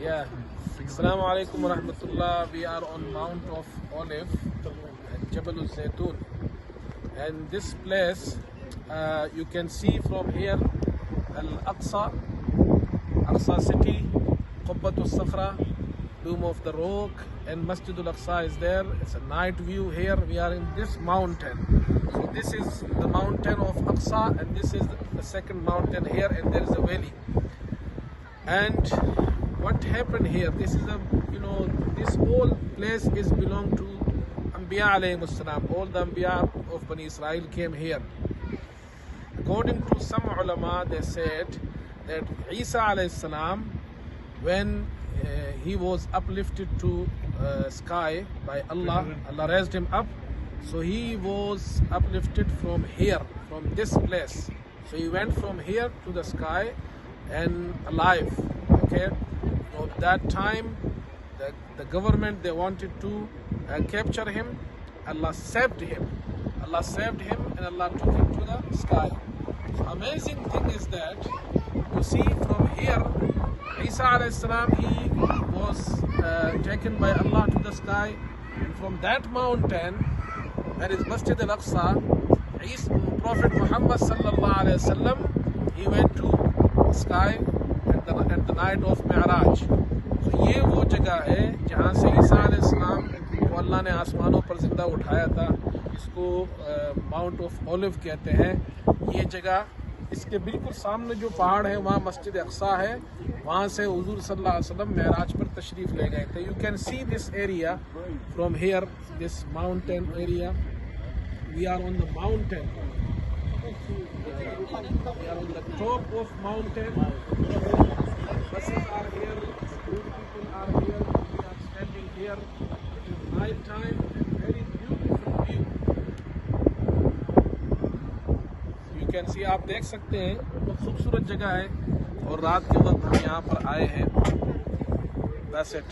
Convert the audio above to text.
Yeah. Assalamu alaikum wa rahmatullah. We are on Mount of Olive, Jabal al-Zaytun. And this place, you can see from here Al-Aqsa, Aqsa city, Qubbat al-Sakhra, Dome of the Rock, and Masjid al-Aqsa is there. It's a night view here. We are in this mountain. So this is the mountain of Aqsa, and this is the second mountain here, and there is a valley. And what happened here? This is this whole place is belong to Anbiya alayhi salam. All the Anbiya of Bani Israel came here. According to some ulama, they said that Isa alayhi salam, when he was uplifted to sky by Allah, Allah raised him up. So he was uplifted from here, from this place. So he went from here to the sky and alive. Okay. So that time, the government, they wanted to capture him. Allah saved him. Allah saved him, and Allah took him to the sky. So amazing thing is that you see from here, Isa alayhi salam, he was taken by Allah to the sky. And from that mountain, that is Masjid al-Aqsa, Prophet Muhammad sallallahu alayhi wasallam, he went to the sky at the night of Mi'raj. So ये वो जगह है जहाँ से ईसा अलैहिस्सलाम को अल्लाह ने आसमानों पर जिंदा उठाया था. इसको माउंट ऑफ ओलिव कहते हैं. ये जगह, इसके बिल्कुल सामने जो पहाड़ है वहाँ मस्जिद अक्सा है. वहाँ से हुजूर सल्लल्लाहु अलैहि वसल्लम मेराज पर तशरीफ ले गए थे. You can see this area from here, this mountain area. We are on the mountain. We are on the top of mountain. Buses are here, good people are here. We are standing here. It is night time. Very beautiful view. You can see, आप देख सकते हैं, बहुत खूबसूरत जगह है. और रात के वक्त हम यहाँ पर आए हैं. That's it.